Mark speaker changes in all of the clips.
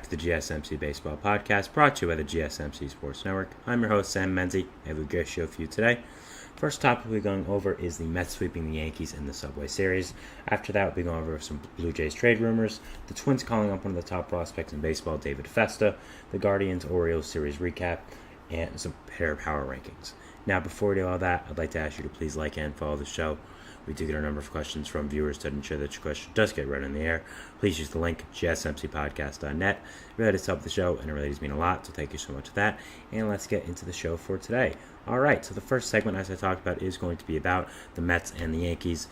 Speaker 1: back to the GSMC Baseball Podcast, brought to you by the GSMC Sports Network. I'm your host, Sam Menzie. I have a great show for you today. First topic we're going over is the Mets sweeping the Yankees in the Subway Series. After that, we'll be going over some Blue Jays trade rumors, the Twins calling up one of the top prospects in baseball, David Festa, the Guardians-Orioles series recap, and some pair power rankings. Now, before we do all that, I'd like to ask you to please like and follow the show. We do get a number of questions from viewers to ensure that your question does get read in the air. Please use the link, gsmcpodcast.net. It really does help the show, and it really does mean a lot, so thank you so much for that. And let's get into the show for today. All right, so the first segment, as I talked about, is going to be about the Mets and the Yankees.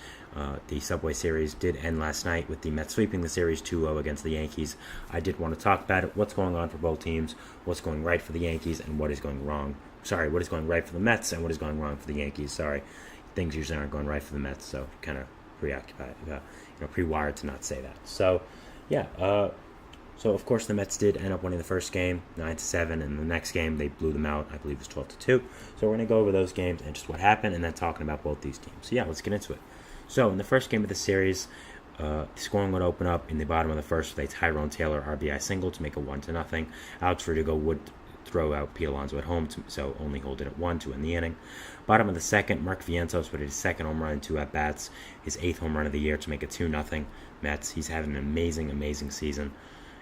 Speaker 1: The Subway Series did end last night with the Mets sweeping the series 2-0 against the Yankees. I did want to talk about it, what's going on for both teams, what's going right for the Yankees, and what is going wrong. What is going right for the Mets, and what is going wrong for the Yankees. Things usually aren't going right for the Mets, so kind of preoccupied, pre-wired to not say that. So of course the Mets did end up winning the first game 9-7, and the next game they blew them out. I believe it was 12-2. So we're going to go over those games and just what happened, and then talking about both these teams. So let's get into it. So in the first game of the series, scoring would open up in the bottom of the first with a Tyrone Taylor RBI single to make it 1-0. Alex Verdugo would throw out Pete Alonso at home, so only hold it at 1 to end the inning. Bottom of the second, Mark Vientos would hit his second home run in 2 at-bats, his 8th home run of the year to make it 2-0 Mets. He's had an amazing season,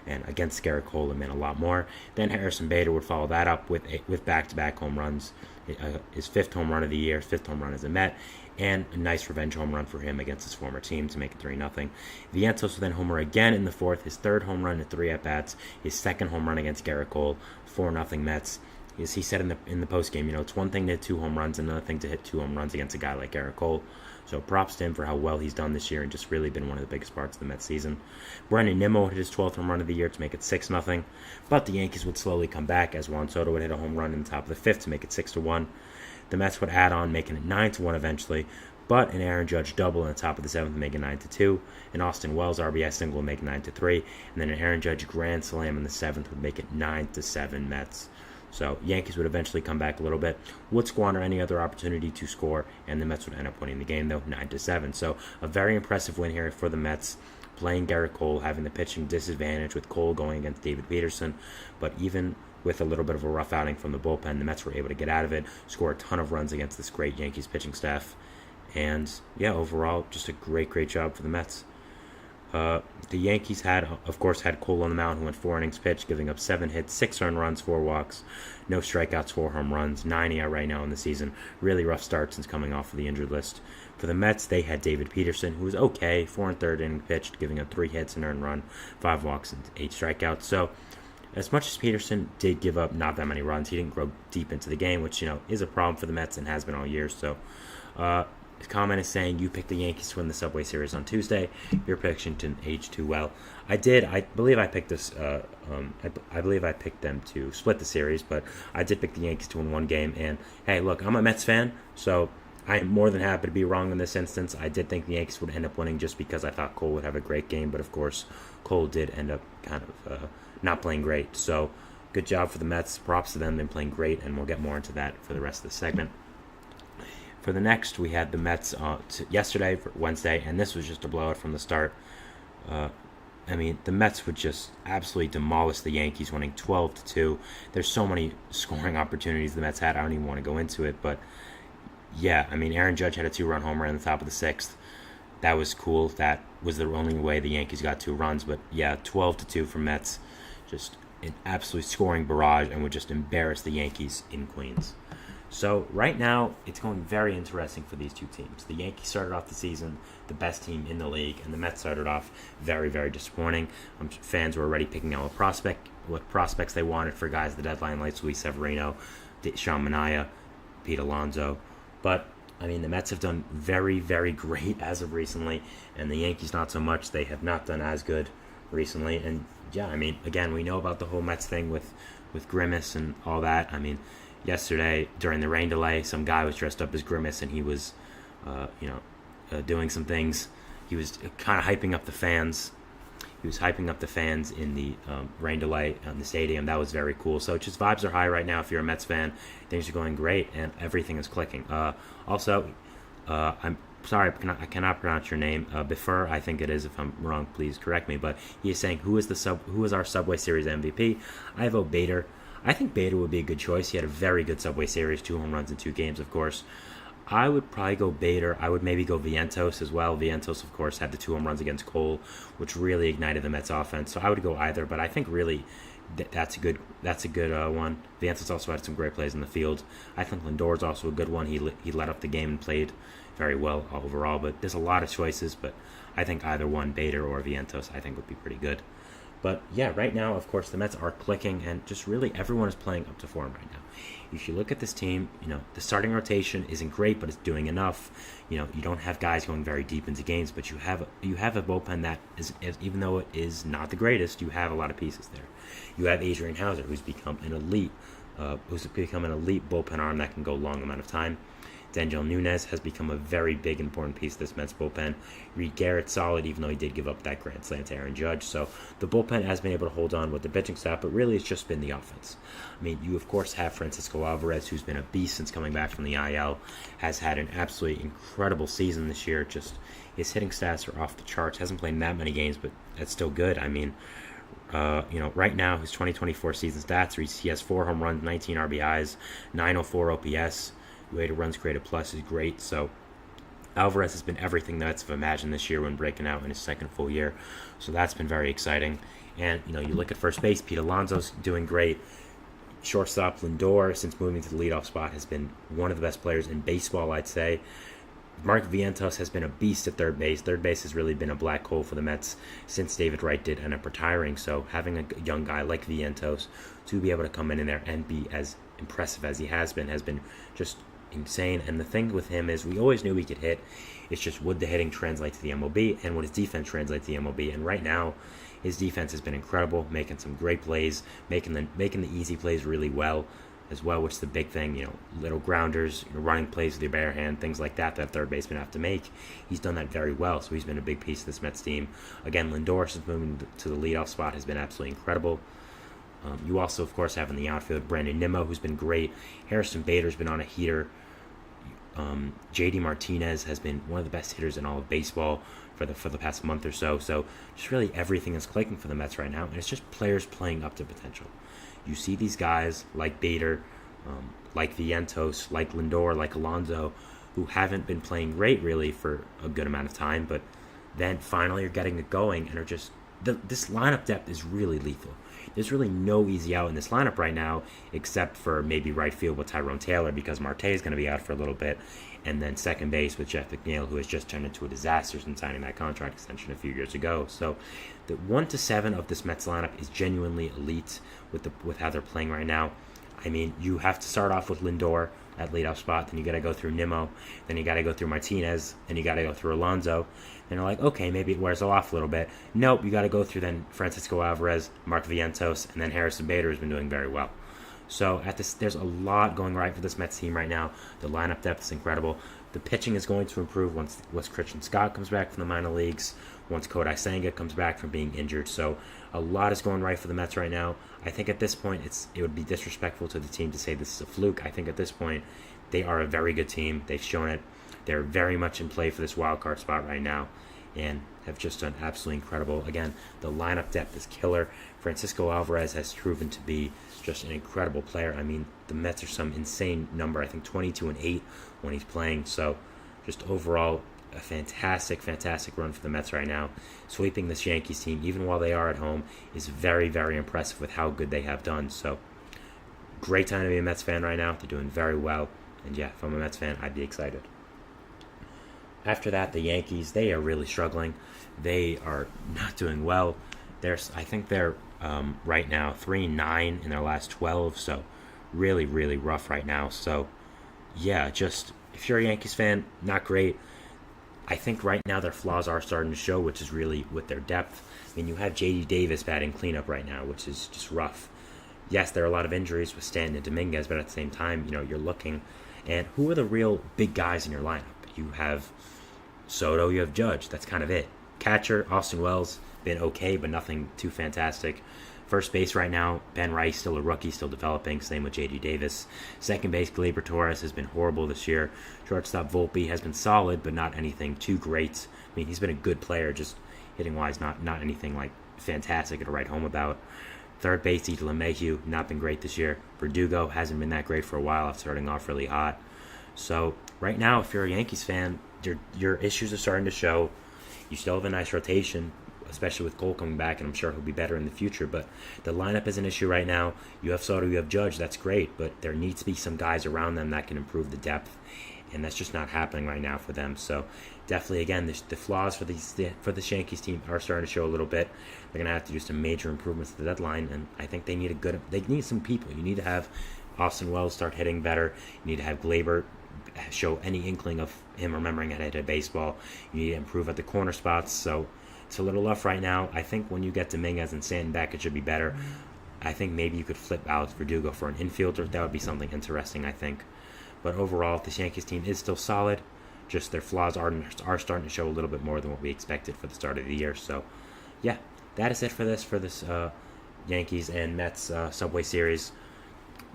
Speaker 1: and against Gerrit Cole, it meant a lot more. Then Harrison Bader would follow that up with back-to-back home runs, his 5th home run of the year, 5th home run as a Met, and a nice revenge home run for him against his former team to make it 3-0. Vientos would then homer again in the 4th, his 3rd home run in 3 at-bats, his 2nd home run against Gerrit Cole, 4-0 Mets. As he said in the postgame, it's one thing to hit 2 home runs, another thing to hit 2 home runs against a guy like Gerrit Cole. So props to him for how well he's done this year and just really been one of the biggest parts of the Mets season. Brandon Nimmo hit his 12th home run of the year to make it 6-0, but the Yankees would slowly come back as Juan Soto would hit a home run in the top of the 5th to make it 6-1. The Mets would add on, making it 9-1 eventually, but an Aaron Judge double in the top of the 7th would make it 9-2. An Austin Wells RBI single would make it 9-3, and then an Aaron Judge grand slam in the 7th would make it 9-7 Mets. So Yankees would eventually come back a little bit, would squander any other opportunity to score, and the Mets would end up winning the game, though, 9-7. So a very impressive win here for the Mets, playing Gerrit Cole, having the pitching disadvantage with Cole going against David Peterson. But even with a little bit of a rough outing from the bullpen, the Mets were able to get out of it, score a ton of runs against this great Yankees pitching staff. And, overall, just a great job for the Mets. The Yankees had Cole on the mound, who went 4 innings pitched, giving up 7 hits, 6 earned runs, 4 walks, no strikeouts, 4 home runs, 9 ERA right now in the season. Really rough start since coming off of the injured list. For the Mets, they had David Peterson, who was okay, 4 1/3 inning pitched, giving up 3 hits, an earned run, 5 walks, and 8 strikeouts. So, as much as Peterson did give up not that many runs, he didn't grow deep into the game, which, is a problem for the Mets and has been all year. So, his comment is saying, you picked the Yankees to win the Subway Series on Tuesday. Your prediction didn't age too well. I did. I believe I picked this. I believe I picked them to split the series, but I did pick the Yankees to win one game. And, hey, look, I'm a Mets fan, so I am more than happy to be wrong in this instance. I did think the Yankees would end up winning just because I thought Cole would have a great game. But, of course, Cole did end up kind of not playing great. So, good job for the Mets. Props to them. They've been playing great, and we'll get more into that for the rest of the segment. For the next, we had the Mets yesterday, for Wednesday, and this was just a blowout from the start. The Mets would just absolutely demolish the Yankees, winning 12-2. There's so many scoring opportunities the Mets had. I don't even want to go into it, but Aaron Judge had a 2-run homer in the top of the 6th. That was cool. That was the only way the Yankees got 2 runs, but 12-2 for Mets. Just an absolute scoring barrage and would just embarrass the Yankees in Queens. So right now, it's going very interesting for these two teams. The Yankees started off the season the best team in the league, and the Mets started off very, very disappointing. Fans were already picking out what prospects they wanted for guys at the deadline, like Luis Severino, Sean Manaea, Pete Alonso. But, the Mets have done very, very great as of recently, and the Yankees not so much. They have not done as good recently. And, again, we know about the whole Mets thing with Grimace and all that. Yesterday, during the rain delay, some guy was dressed up as Grimace, and he was, doing some things. He was kind of hyping up the fans. He was hyping up the fans in the rain delay in the stadium. That was very cool. So just vibes are high right now if you're a Mets fan. Things are going great, and everything is clicking. Also, I'm sorry, I cannot pronounce your name. Before, I think it is. If I'm wrong, please correct me. But he is saying, who is our Subway Series MVP? I vote Bader. I think Bader would be a good choice. He had a very good Subway Series, 2 home runs in 2 games, of course. I would probably go Bader. I would maybe go Vientos as well. Vientos, of course, had the 2 home runs against Cole, which really ignited the Mets offense. So I would go either, but I think really that's a good one. Vientos also had some great plays in the field. I think Lindor is also a good one. He led up the game and played very well overall, but there's a lot of choices, but I think either one, Bader or Vientos, I think would be pretty good. But yeah, right now, of course, the Mets are clicking, and just really everyone is playing up to form right now. If you look at this team, the starting rotation isn't great, but it's doing enough. You don't have guys going very deep into games, but you have a bullpen that is, even though it is not the greatest, you have a lot of pieces there. You have Adrian Hauser, who's become an elite bullpen arm that can go a long amount of time. Daniel Nunez has become a very big, important piece of this Mets bullpen. Reed Garrett's solid, even though he did give up that grand slam to Aaron Judge. So the bullpen has been able to hold on with the pitching staff, but really it's just been the offense. I mean, you, of course, have Francisco Alvarez, who's been a beast since coming back from the IL, has had an absolutely incredible season this year. Just his hitting stats are off the charts. Hasn't played that many games, but that's still good. I mean, right now, his 2024 season stats, he has 4 home runs, 19 RBIs, 904 OPS. Weighted runs created plus is great. So Alvarez has been everything the Mets have imagined this year when breaking out in his second full year. So that's been very exciting. And, you look at first base, Pete Alonso's doing great. Shortstop Lindor, since moving to the leadoff spot, has been one of the best players in baseball, I'd say. Mark Vientos has been a beast at third base. Third base has really been a black hole for the Mets since David Wright did end up retiring. So having a young guy like Vientos to be able to come in there and be as impressive as he has been just insane. And the thing with him is we always knew he could hit. It's just would the hitting translate to the MLB, and would his defense translate to the MLB? And right now, his defense has been incredible, making some great plays, making the easy plays really well as well, which is the big thing. Little grounders, running plays with your bare hand, things like that third baseman have to make. He's done that very well, so he's been a big piece of this Mets team. Again, Lindor, since moving to the leadoff spot, has been absolutely incredible. You also, of course, have in the outfield Brandon Nimmo, who's been great. Harrison Bader's been on a heater. JD Martinez has been one of the best hitters in all of baseball for the past month or so. So just really everything is clicking for the Mets right now, and it's just players playing up to potential. You see these guys like Bader, like Vientos, like Lindor, like Alonso, who haven't been playing great really for a good amount of time, but then finally are getting it going and are just this lineup depth is really lethal. There's really no easy out in this lineup right now, except for maybe right field with Tyrone Taylor, because Marte is going to be out for a little bit, and then second base with Jeff McNeil, who has just turned into a disaster since signing that contract extension a few years ago. So the 1 to 7 of this Mets lineup is genuinely elite with how they're playing right now. I mean, you have to start off with Lindor at leadoff spot, then you got to go through Nimmo, then you got to go through Martinez, then you got to go through Alonso. And you're like, okay, maybe it wears off a little bit. Nope, you got to go through then Francisco Alvarez, Mark Vientos, and then Harrison Bader has been doing very well. So there's a lot going right for this Mets team right now. The lineup depth is incredible. The pitching is going to improve once Christian Scott comes back from the minor leagues, once Kodai Senga comes back from being injured. So a lot is going right for the Mets right now. I think at this point it would be disrespectful to the team to say this is a fluke. I think at this point they are a very good team. They've shown it. They're very much in play for this wild card spot right now and have just done absolutely incredible. Again, the lineup depth is killer. Francisco Alvarez has proven to be just an incredible player. I mean, the Mets are some insane number. I think 22-8 when he's playing. So just overall, a fantastic run for the Mets right now. Sweeping this Yankees team, even while they are at home, is very, very impressive with how good they have done. So great time to be a Mets fan right now. They're doing very well. And yeah, if I'm a Mets fan, I'd be excited. After that, the Yankees, they are really struggling. They are not doing well. I think they're right now 3-9 in their last 12, so really, really rough right now. So yeah, just if you're a Yankees fan, not great. I think right now their flaws are starting to show, which is really with their depth. I mean, you have J.D. Davis batting cleanup right now, which is just rough. Yes, there are a lot of injuries with Stanton and Dominguez, but at the same time, you're looking. And who are the real big guys in your lineup? You have Soto, you have Judge. That's kind of it. Catcher, Austin Wells, been okay, but nothing too fantastic. First base right now, Ben Rice, still a rookie, still developing. Same with J.D. Davis. Second base, Gleyber Torres has been horrible this year. Shortstop Volpe has been solid, but not anything too great. I mean, he's been a good player, just hitting-wise, not anything like fantastic to write home about. Third base, Ed LeMahieu, not been great this year. Verdugo hasn't been that great for a while after starting off really hot. So right now, if you're a Yankees fan, your issues are starting to show. You still have a nice rotation, especially with Cole coming back, and I'm sure he'll be better in the future. But the lineup is an issue right now. You have Soto, you have Judge, that's great, but there needs to be some guys around them that can improve the depth, and that's just not happening right now for them. So definitely, again, the flaws for this Yankees team are starting to show a little bit. They're going to have to do some major improvements at the deadline, and I think they need some people. You need to have Austin Wells start hitting better. You need to have Gleyber show any inkling of him remembering how to hit a baseball. You need to improve at the corner spots. So it's a little rough right now. I think when you get Dominguez and Stanton back, it should be better. I think maybe you could flip Alex Verdugo for an infielder. That would be something interesting, I think. But overall, this Yankees team is still solid. Just their flaws are starting to show a little bit more than what we expected for the start of the year. So, yeah, that is it for this Yankees and Mets Subway Series.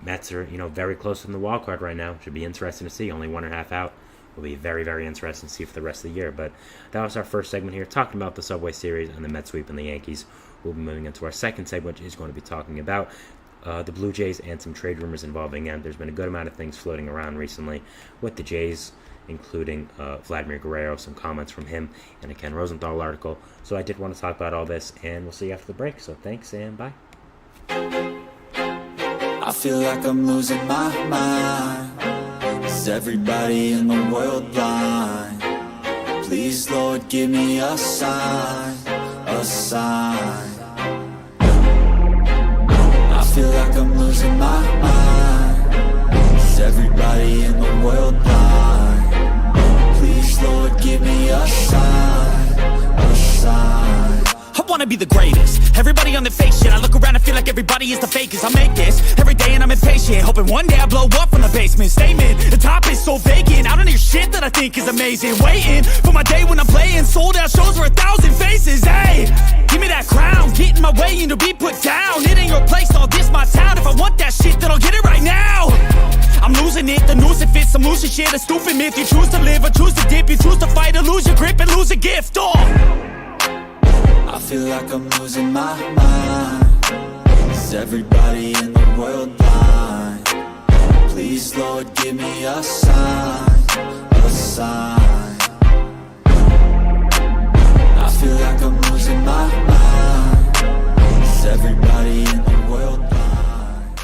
Speaker 1: Mets are very close in the wild card right now. Should be interesting to see. Only 1.5 out. Will be very, very interesting to see for the rest of the year. But that was our first segment here, talking about the Subway Series and the Mets sweeping the Yankees. We'll be moving into our second segment, which is going to be talking about the Blue Jays and some trade rumors involving them. There's been a good amount of things floating around recently with the Jays, including Vladimir Guerrero, some comments from him, and a Ken Rosenthal article. So I did want to talk about all this, and we'll see you after the break. So thanks, and bye.
Speaker 2: I feel like I'm losing my mind. Is everybody in the world blind? Please, Lord, give me a sign, a sign. I feel like I'm losing my mind. Is everybody in the world blind? Please, Lord, give me a sign, a sign.
Speaker 3: I wanna be the greatest. Everybody on the fake shit. I look around and feel like everybody is the fakest. I make this every day and I'm impatient, hoping one day I blow up from the basement. Statement, the top is so vacant. I don't hear shit that I think is amazing. Waiting for my day when I'm playing sold out shows for 1,000 faces. Hey, give me that crown, get in my way and to be put down. It ain't your place, all this my town. If I want that shit, then I'll get it right now. I'm losing it, the noose it fits, some losing shit, a stupid myth. You choose to live or choose to dip, you choose to fight or lose your grip and lose a gift.
Speaker 2: I feel like I'm losing my mind. Is everybody in the world blind? Please, Lord, give me a sign, a sign. I feel like I'm losing my mind. Is everybody in the world blind?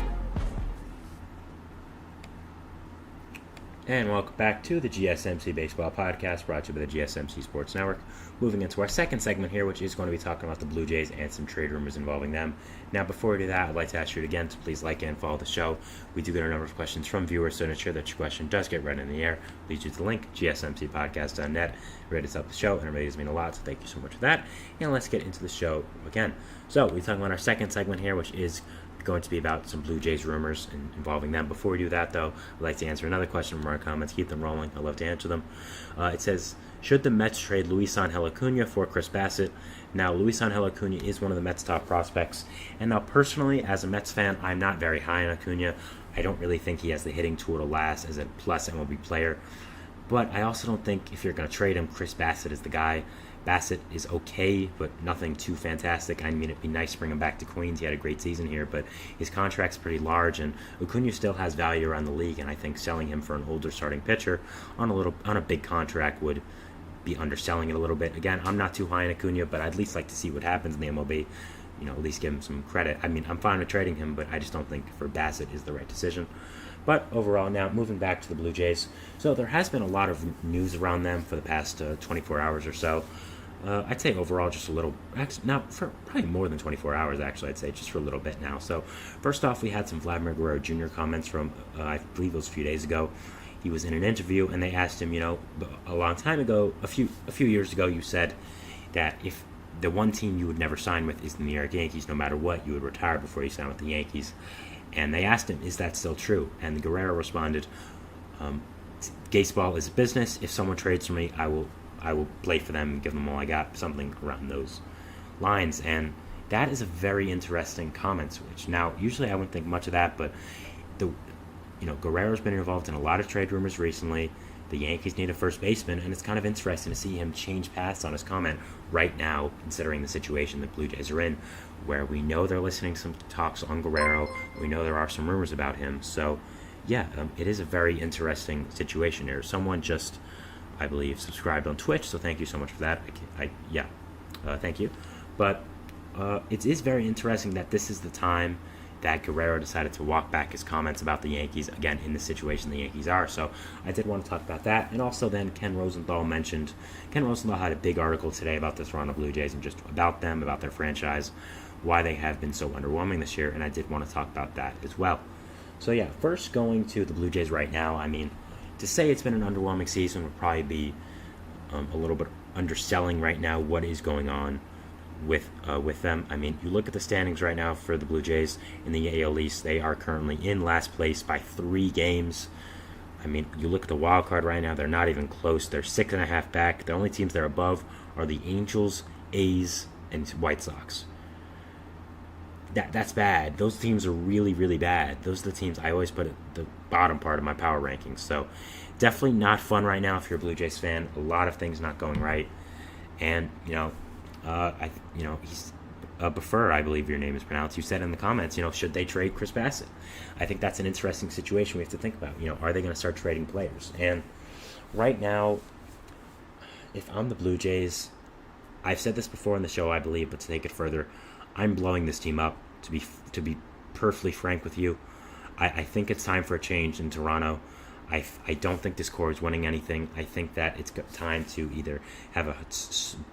Speaker 1: And welcome back to the GSMC Baseball Podcast, brought to you by the GSMC Sports Network. Moving into our second segment here, which is going to be talking about the Blue Jays and some trade rumors involving them. Now, before we do that, I'd like to ask you again to please like and follow the show. We do get a number of questions from viewers, so to ensure that your question does get read in the air, please use the link, gsmcpodcast.net. It really does help the show, and it really does mean a lot, so thank you so much for that. And let's get into the show again. So, we're talking about our second segment here, which is going to be about some Blue Jays rumors involving them. Before we do that, though, I'd like to answer another question from our comments. Keep them rolling. I love to answer them. It says, should the Mets trade Luisangel Acuna for Chris Bassitt? Now, Luisangel Acuna is one of the Mets' top prospects. And now, personally, as a Mets fan, I'm not very high on Acuna. I don't really think he has the hitting tool to last as a plus MLB player. But I also don't think if you're going to trade him, Chris Bassitt is the guy. Bassitt is okay, but nothing too fantastic. I mean, it'd be nice to bring him back to Queens. He had a great season here, but his contract's pretty large, and Acuna still has value around the league, and I think selling him for an older starting pitcher on a big contract would be underselling it a little bit. Again, I'm not too high on Acuna, but I'd at least like to see what happens in the MLB. At least give him some credit. I mean, I'm fine with trading him, but I just don't think for Bassitt is the right decision. But overall, now moving back to the Blue Jays. So there has been a lot of news around them for the past 24 hours or so. I'd say overall just a little, now for probably more than 24 hours actually, I'd say just for a little bit now. So first off, we had some Vladimir Guerrero Jr. comments from, I believe it was a few days ago. He was in an interview and they asked him, a long time ago, a few years ago, you said that if the one team you would never sign with is the New York Yankees, no matter what, you would retire before you sign with the Yankees. And they asked him, is that still true? And Guerrero responded, baseball is a business. If someone trades for me, I will play for them and give them all I got, something around those lines. And that is a very interesting comment switch. Now, usually I wouldn't think much of that, but Guerrero's been involved in a lot of trade rumors recently. The Yankees need a first baseman, and it's kind of interesting to see him change paths on his comment right now, considering the situation the Blue Jays are in, where we know they're listening to some talks on Guerrero. We know there are some rumors about him. So, yeah, it is a very interesting situation here. Someone just, I believe, subscribed on Twitch, so thank you so much for that. Thank you. But it is very interesting that this is the time that Guerrero decided to walk back his comments about the Yankees, again, in the situation the Yankees are. So I did want to talk about that. And also then Ken Rosenthal had a big article today about the Toronto Blue Jays and just about them, about their franchise, why they have been so underwhelming this year, and I did want to talk about that as well. So yeah, first going to the Blue Jays right now, I mean, to say it's been an underwhelming season would probably be a little bit underselling right now what is going on with them. I mean, you look at the standings right now for the Blue Jays in the AL East. They are currently in last place by 3 games. I mean, you look at the wild card right now, they're not even close. They're 6.5 back. The only teams they're above are the Angels, A's, and White Sox. That's bad. Those teams are really, really bad. Those are the teams I always put at the bottom part of my power rankings. So definitely not fun right now if you're a Blue Jays fan. A lot of things not going right. And, Buffer, I believe your name is pronounced, you said in the comments, should they trade Chris Bassett? I think that's an interesting situation we have to think about. Are they going to start trading players? And right now, if I'm the Blue Jays, I've said this before in the show, I believe, but to take it further, I'm blowing this team up, to be perfectly frank with you. I think it's time for a change in Toronto. I don't think this core is winning anything. I think that it's time to either have a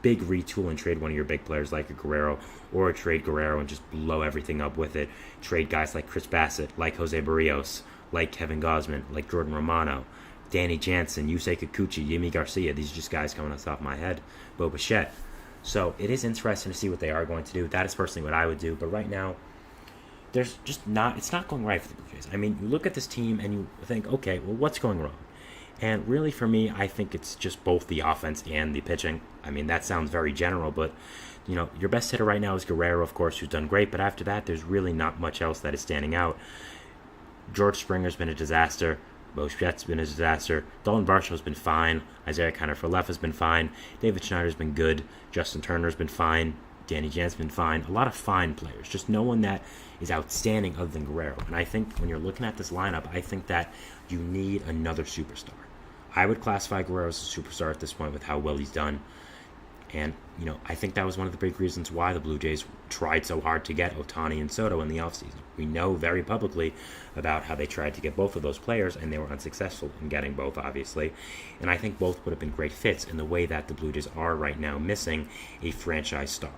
Speaker 1: big retool and trade one of your big players like a Guerrero, or trade Guerrero and just blow everything up with it. Trade guys like Chris Bassett, like Jose Barrios, like Kevin Gausman, like Jordan Romano, Danny Jansen, Yusei Kikuchi, Yimi Garcia. These are just guys coming off the top of my head. Bo Bichette. So it is interesting to see what they are going to do. That is personally what I would do. But right now, it's not going right for the Blue Jays. I mean, you look at this team and you think, okay, well, what's going wrong? And really, for me, I think it's just both the offense and the pitching. I mean, that sounds very general, but, your best hitter right now is Guerrero, of course, who's done great. But after that, there's really not much else that is standing out. George Springer's been a disaster. Bo Bichette's been a disaster. Dalton Varshaw's been fine. Isaiah Kiner-Falefa has been fine. David Schneider's been good. Justin Turner's been fine. Danny Jansen's been fine. A lot of fine players. Just no one that is outstanding other than Guerrero. And I think when you're looking at this lineup, I think that you need another superstar. I would classify Guerrero as a superstar at this point with how well he's done. And, I think that was one of the big reasons why the Blue Jays tried so hard to get Ohtani and Soto in the offseason. We know very publicly about how they tried to get both of those players, and they were unsuccessful in getting both, obviously. And I think both would have been great fits in the way that the Blue Jays are right now missing a franchise star.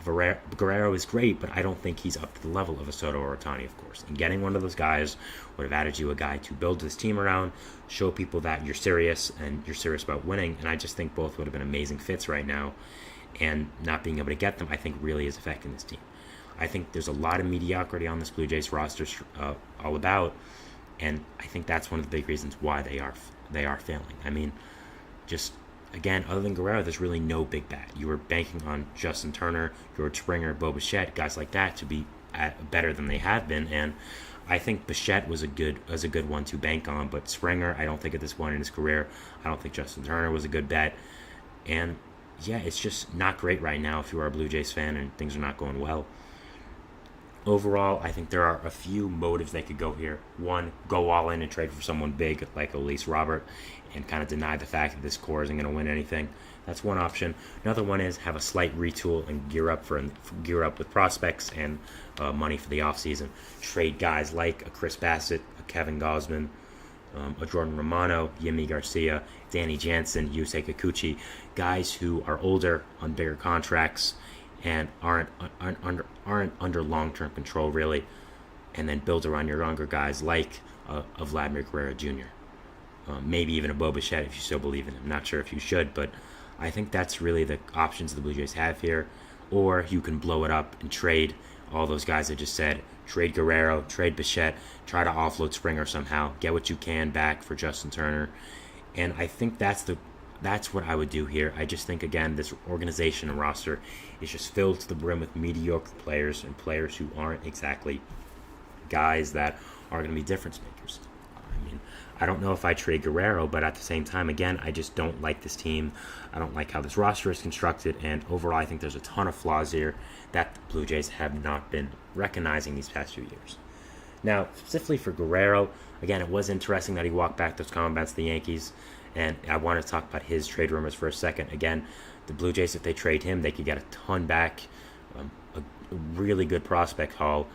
Speaker 1: Guerrero is great, but I don't think he's up to the level of a Soto or Ohtani, of course. And getting one of those guys would have added you a guy to build this team around, show people that you're serious and you're serious about winning. And I just think both would have been amazing fits right now. And not being able to get them, I think, really is affecting this team. I think there's a lot of mediocrity on this Blue Jays roster all about, and I think that's one of the big reasons why they are failing. I mean, just again, other than Guerrero, there's really no big bat. You were banking on Justin Turner, George Springer, Bo Bichette, guys like that to be better than they have been. And I think Bichette was a good one to bank on, but Springer, I don't think at this point in his career, I don't think Justin Turner was a good bet. And yeah, it's just not great right now if you are a Blue Jays fan and things are not going well. Overall, I think there are a few motives they could go here. One, go all in and trade for someone big like Elise Robert and kind of deny the fact that this core isn't going to win anything. That's one option. Another one is have a slight retool and gear up with prospects and money for the offseason. Trade guys like a Chris Bassett, a Kevin Gausman, a Jordan Romano, Yimi Garcia, Danny Jansen, Yusei Kikuchi, guys who are older on bigger contracts and aren't under long-term control really, and then build around your younger guys like a Vladimir Guerrero Jr. Maybe even a Bo Bichette if you still believe in him. Not sure if you should, but I think that's really the options the Blue Jays have here. Or you can blow it up and trade all those guys I just said. Trade Guerrero, trade Bichette, try to offload Springer somehow, get what you can back for Justin Turner. And I think that's that's what I would do here. I just think, again, this organization and roster is just filled to the brim with mediocre players and players who aren't exactly guys that are going to be difference makers. I mean, I don't know if I trade Guerrero, but at the same time, again, I just don't like this team. I don't like how this roster is constructed, and overall, I think there's a ton of flaws here that the Blue Jays have not been recognizing these past few years. Now, specifically for Guerrero, again, it was interesting that he walked back those comments to the Yankees, and I want to talk about his trade rumors for a second. Again, the Blue Jays, if they trade him, they could get a ton back, a really good prospect haul,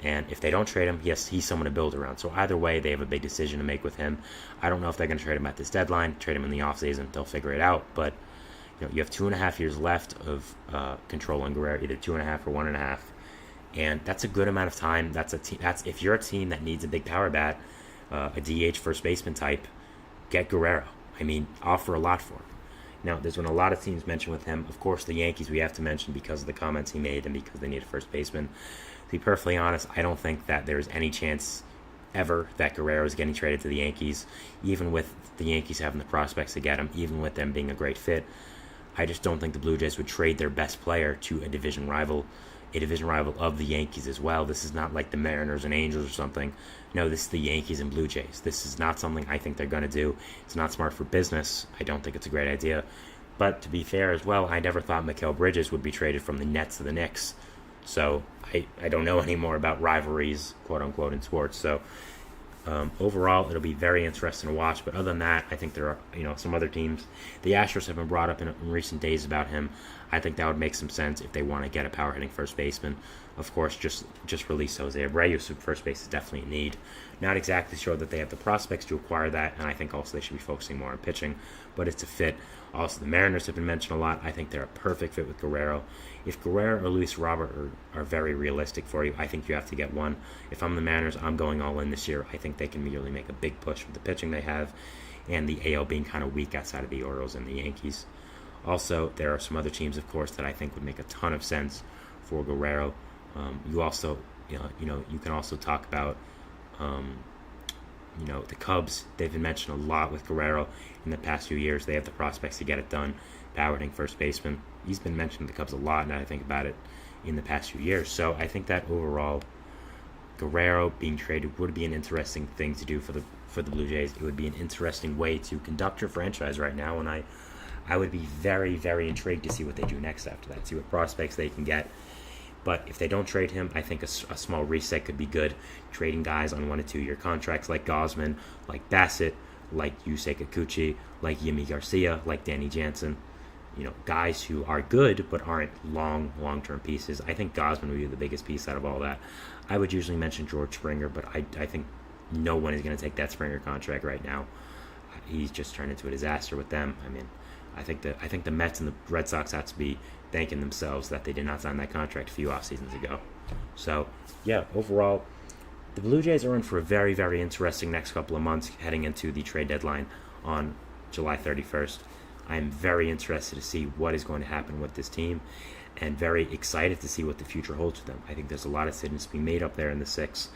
Speaker 1: and if they don't trade him, yes, he's someone to build around. So either way, they have a big decision to make with him. I don't know if they're going to trade him at this deadline, trade him in the offseason. They'll figure it out, but you have 2.5 years left of control on Guerrero, either 2.5 or 1.5. And that's a good amount of time. That's if you're a team that needs a big power bat, a DH first baseman type, get Guerrero. I mean, offer a lot for him. Now, there's been a lot of teams mentioned with him. Of course, the Yankees we have to mention because of the comments he made and because they need a first baseman. To be perfectly honest, I don't think that there's any chance ever that Guerrero is getting traded to the Yankees, even with the Yankees having the prospects to get him, even with them being a great fit. I just don't think the Blue Jays would trade their best player to a division rival of the Yankees as well. This is not like the Mariners and Angels or something. No, this is the Yankees and Blue Jays. This is not something I think they're going to do. It's not smart for business. I don't think it's a great idea. But to be fair as well, I never thought Mikal Bridges would be traded from the Nets to the Knicks. So I don't know any more about rivalries, quote-unquote, in sports. So overall, it'll be very interesting to watch. But other than that, I think there are some other teams. The Astros have been brought up in recent days about him. I think that would make some sense if they want to get a power-hitting first baseman. Of course, just release Jose Abreu, so first base is definitely a need. Not exactly sure that they have the prospects to acquire that, and I think also they should be focusing more on pitching, but it's a fit. Also, the Mariners have been mentioned a lot. I think they're a perfect fit with Guerrero. If Guerrero or Luis Robert are very realistic for you, I think you have to get one. If I'm the Mariners, I'm going all in this year. I think they can really make a big push with the pitching they have, and the AL being kind of weak outside of the Orioles and the Yankees. Also, there are some other teams, of course, that I think would make a ton of sense for Guerrero. You can also talk about, the Cubs. They've been mentioned a lot with Guerrero in the past few years. They have the prospects to get it done. Power-hitting first baseman. He's been mentioned to the Cubs a lot, now I think about it, in the past few years. So I think that overall, Guerrero being traded would be an interesting thing to do for the Blue Jays. It would be an interesting way to conduct your franchise right now, and I would be very, very intrigued to see what they do next after that, see what prospects they can get. But if they don't trade him, I think a small reset could be good. Trading guys on 1 to 2 year contracts like Gausman, like Bassett, like Yusei Kikuchi, like Yimi Garcia, like Danny Jansen. Guys who are good but aren't long-term pieces. I think Gausman would be the biggest piece out of all that. I would usually mention George Springer, but I think no one is going to take that Springer contract right now. He's just turned into a disaster with them. I mean, I think the Mets and the Red Sox have to be thanking themselves that they did not sign that contract a few off seasons ago. So, yeah, overall, the Blue Jays are in for a very, very interesting next couple of months heading into the trade deadline on July 31st. I am very interested to see what is going to happen with this team and very excited to see what the future holds for them. I think there's a lot of decisions to be made up there in the 6th,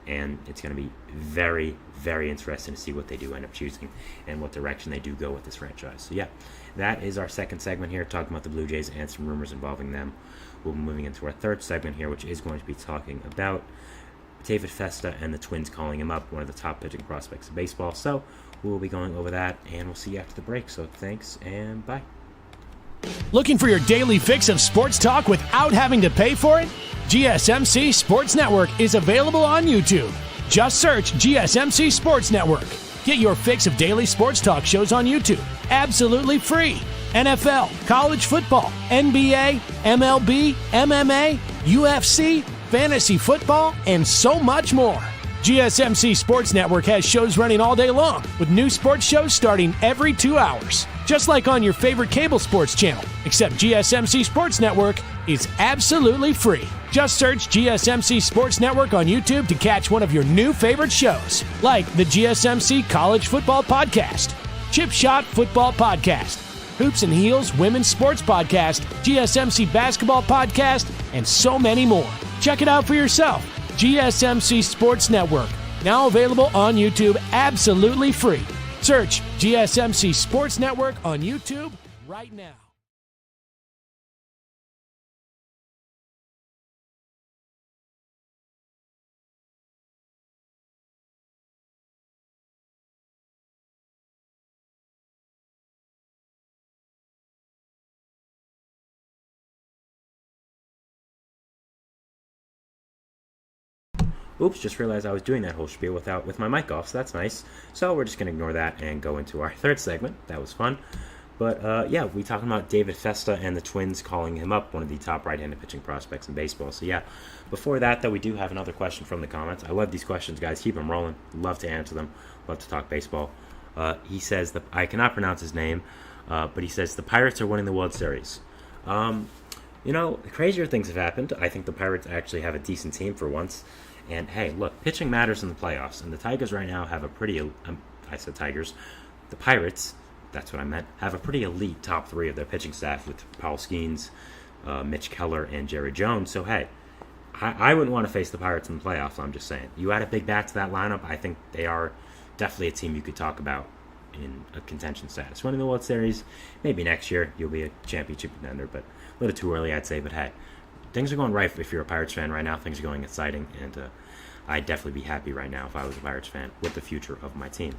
Speaker 1: and it's going to be very, very interesting to see what they do end up choosing and what direction they do go with this franchise. So, yeah, that is our second segment here, talking about the Blue Jays and some rumors involving them. We'll be moving into our third segment here, which is going to be talking about David Festa and the Twins calling him up, one of the top pitching prospects of baseball. So we will be going over that, and we'll see you after the break. So thanks, and bye.
Speaker 4: Looking for your daily fix of sports talk without having to pay for it? GSMC Sports Network is available on YouTube. Just search GSMC Sports Network. Get your fix of daily sports talk shows on YouTube, absolutely free. NFL, college football, NBA, MLB, MMA, UFC, fantasy football, and so much more. GSMC Sports Network has shows running all day long, with new sports shows starting every 2 hours. Just like on your favorite cable sports channel, except GSMC Sports Network is absolutely free. Just search GSMC Sports Network on YouTube to catch one of your new favorite shows, like the GSMC College Football Podcast, Chip Shot Football Podcast, Hoops and Heels Women's Sports Podcast, GSMC Basketball Podcast, and so many more. Check it out for yourself. GSMC Sports Network, now available on YouTube absolutely free. Search GSMC Sports Network on YouTube right now.
Speaker 1: Oops, just realized I was doing that whole spiel with my mic off, so that's nice. So we're just going to ignore that and go into our third segment. That was fun. But yeah, we talking about David Festa and the Twins calling him up, one of the top right-handed pitching prospects in baseball. So yeah, before that, though, we do have another question from the comments. I love these questions, guys. Keep them rolling. Love to answer them. Love to talk baseball. He says, I cannot pronounce his name, but he says, the Pirates are winning the World Series. Crazier things have happened. I think the Pirates actually have a decent team for once. And hey, look, pitching matters in the playoffs. And the Tigers right now have a pretty, the Pirates, that's what I meant, have a pretty elite top three of their pitching staff with Paul Skeens, Mitch Keller, and Jerry Jones. So hey, I wouldn't want to face the Pirates in the playoffs, I'm just saying. You add a big bat to that lineup, I think they are definitely a team you could talk about in a contention status. Winning the World Series, maybe next year you'll be a championship contender, but a little too early, I'd say. But hey, things are going right if you're a Pirates fan right now. Things are going exciting, and I'd definitely be happy right now if I was a Pirates fan with the future of my team.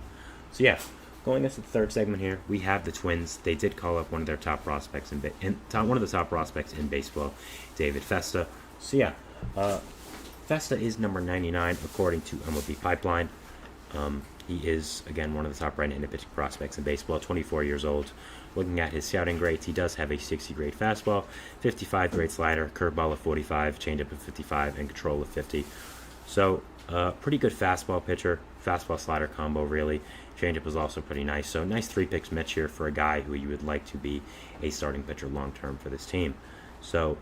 Speaker 1: So yeah, going into the third segment here, we have the Twins. They did call up one of their top prospects one of the top prospects in baseball, David Festa. So yeah, Festa is number 99 according to MLB Pipeline. He is, again, one of the top right-handed pitching prospects in baseball, 24 years old. Looking at his scouting grades, he does have a 60-grade fastball, 55-grade slider, curveball of 45, changeup of 55, and control of 50. So, pretty good fastball pitcher, fastball-slider combo, really. Changeup is also pretty nice. So, nice three-picks Mitch here for a guy who you would like to be a starting pitcher long-term for this team. So,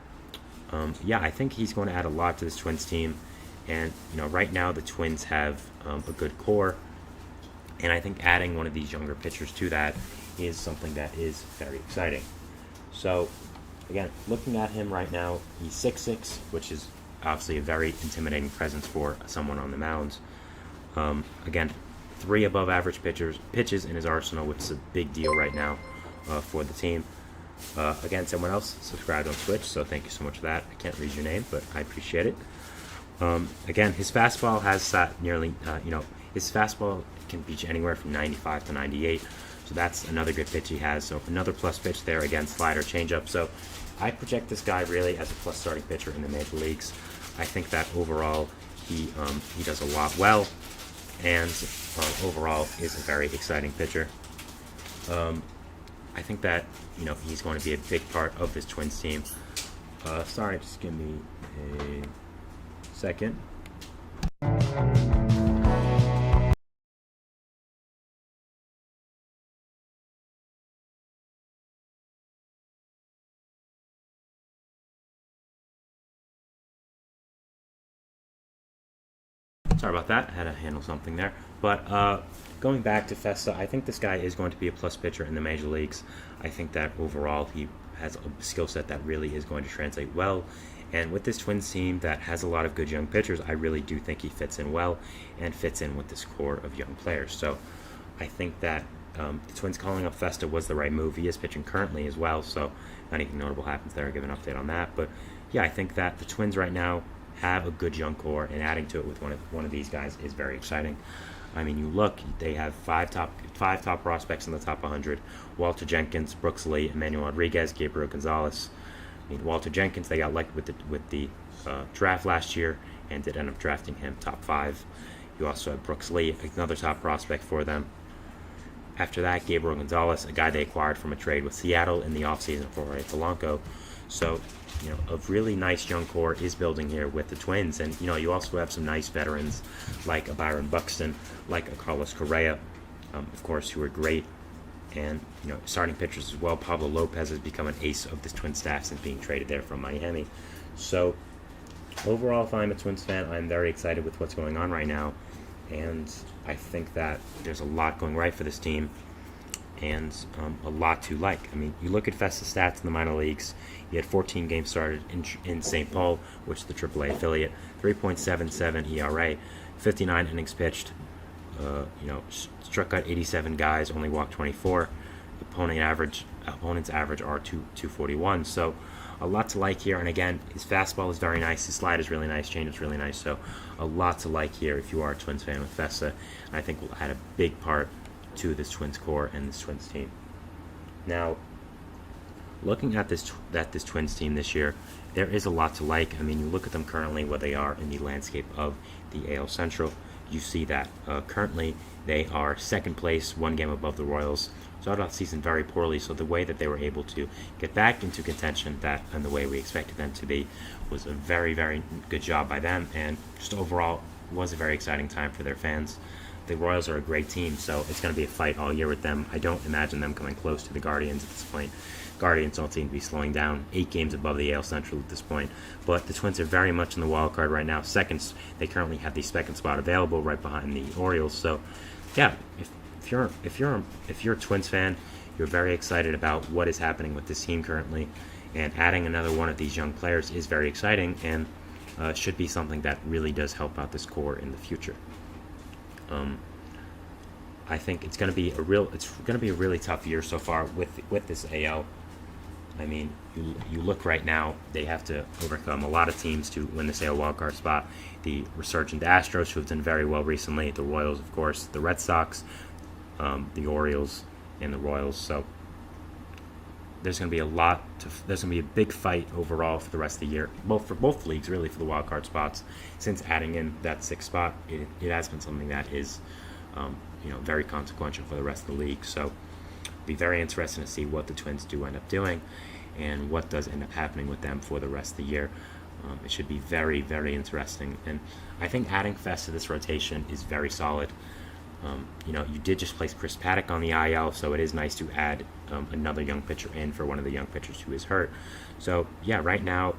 Speaker 1: yeah, I think he's going to add a lot to this Twins team. And, right now the Twins have a good core. And I think adding one of these younger pitchers to that is something that is very exciting. So, again, looking at him right now, he's 6'6", which is obviously a very intimidating presence for someone on the mound. Again, 3 above-average pitches in his arsenal, which is a big deal right now for the team. Again, someone else subscribed on Twitch, so thank you so much for that. I can't read your name, but I appreciate it. Again, his fastball has sat nearly, his fastball can reach anywhere from 95 to 98. So that's another good pitch he has. So another plus pitch there, again, slider, changeup. So I project this guy really as a plus starting pitcher in the major leagues. I think that overall he does a lot well, and overall is a very exciting pitcher. I think that he's going to be a big part of this Twins team. Sorry, just give me a second. Sorry about that. I had to handle something there. But going back to Festa, I think this guy is going to be a plus pitcher in the major leagues. I think that overall he has a skill set that really is going to translate well. And with this Twins team that has a lot of good young pitchers, I really do think he fits in well and fits in with this core of young players. So I think that the Twins calling up Festa was the right move. He is pitching currently as well, so anything notable happens there, I'll give an update on that. But yeah, I think that the Twins right now have a good young core, and adding to it with one of these guys is very exciting. I mean, you look, they have five top prospects in the top 100: Walter Jenkins, Brooks Lee, Emmanuel Rodriguez, Gabriel Gonzalez. I mean, Walter Jenkins, they got lucky with the draft last year and did end up drafting him top 5. You also have Brooks Lee, another top prospect for them. After that, Gabriel Gonzalez, a guy they acquired from a trade with Seattle in the offseason for Ray Polanco. So, a really nice young core is building here with the Twins. And, you also have some nice veterans like a Byron Buxton, like a Carlos Correa, of course, who are great. And, starting pitchers as well. Pablo Lopez has become an ace of this Twin staff since being traded there from Miami. So, overall, if I'm a Twins fan, I'm very excited with what's going on right now. And I think that there's a lot going right for this team and a lot to like. I mean, you look at Festa's stats in the minor leagues. He had 14 games started in St. Paul, which is the AAA affiliate, 3.77 ERA, 59 innings pitched, struck out 87 guys, only walked 24. Opponent's average are 241. So a lot to like here. And again, his fastball is very nice. His slide is really nice. Change is really nice. So a lot to like here if you are a Twins fan with Festa. And I think will add a big part to this Twins core and this Twins team. Now, looking at this Twins team this year, there is a lot to like. I mean, you look at them currently where they are in the landscape of the AL Central. You see that currently they are second place, one game above the Royals. Started off the season very poorly, so the way that they were able to get back into contention, and the way we expected them to be, was a very, very good job by them, and just overall was a very exciting time for their fans. The Royals are a great team, so it's going to be a fight all year with them. I don't imagine them coming close to the Guardians at this point. Guardians don't seem to be slowing down. 8 games above the AL Central at this point. But the Twins are very much in the wild card right now. They currently have the second spot available right behind the Orioles. So, yeah, if you're a Twins fan, you're very excited about what is happening with this team currently, and adding another one of these young players is very exciting and should be something that really does help out this core in the future. I think it's going to be a really tough year so far with this AL. I mean, you look right now, they have to overcome a lot of teams to win this AL wildcard spot. The resurgent Astros, who have done very well recently, the Royals, of course, the Red Sox, the Orioles, and the Royals. So there's going to be there's going to be a big fight overall for the rest of the year, for both leagues, really, for the wildcard spots. Since adding in that 6th spot, it has been something that is very consequential for the rest of the league. So be very interesting to see what the Twins do end up doing and what does end up happening with them for the rest of the year. It should be very, very interesting. And I think adding Fest to this rotation is very solid. You did just place Chris Paddock on the IL, so it is nice to add another young pitcher in for one of the young pitchers who is hurt. So, yeah, right now,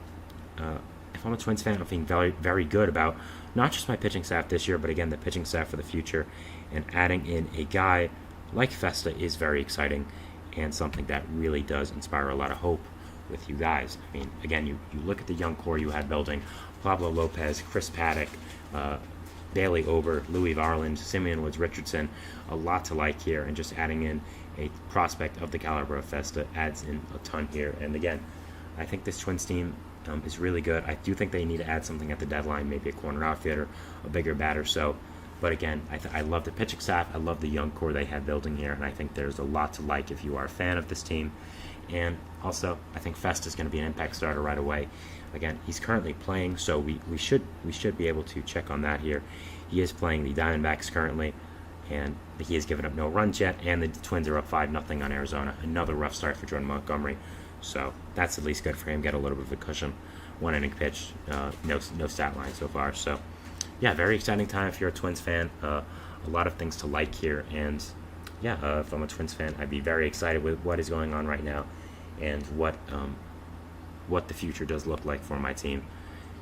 Speaker 1: if I'm a Twins fan, I'm feeling very, very good about not just my pitching staff this year, but again, the pitching staff for the future. And adding in a guy like Festa is very exciting and something that really does inspire a lot of hope with you guys. I mean, again, you look at the young core you had building: Pablo Lopez, Chris Paddock, Bailey Ober, Louis Varland, Simeon Woods Richardson. A lot to like here, and just adding in a prospect of the caliber of Festa adds in a ton here. And again, I think this Twins team is really good. I do think they need to add something at the deadline, maybe a corner outfielder, a bigger batter. But again, I love the pitching staff. I love the young core they have building here, and I think there's a lot to like if you are a fan of this team. And also, I think Festa is going to be an impact starter right away. Again, he's currently playing, so we should be able to check on that here. He is playing the Diamondbacks currently, and he has given up no runs yet, and the Twins are up 5-0 on Arizona. Another rough start for Jordan Montgomery, so that's at least good for him. Get a little bit of a cushion. 1 inning pitch, no stat line so far. So, yeah, very exciting time if you're a Twins fan. A lot of things to like here, and yeah, if I'm a Twins fan, I'd be very excited with what is going on right now, and what the future does look like for my team.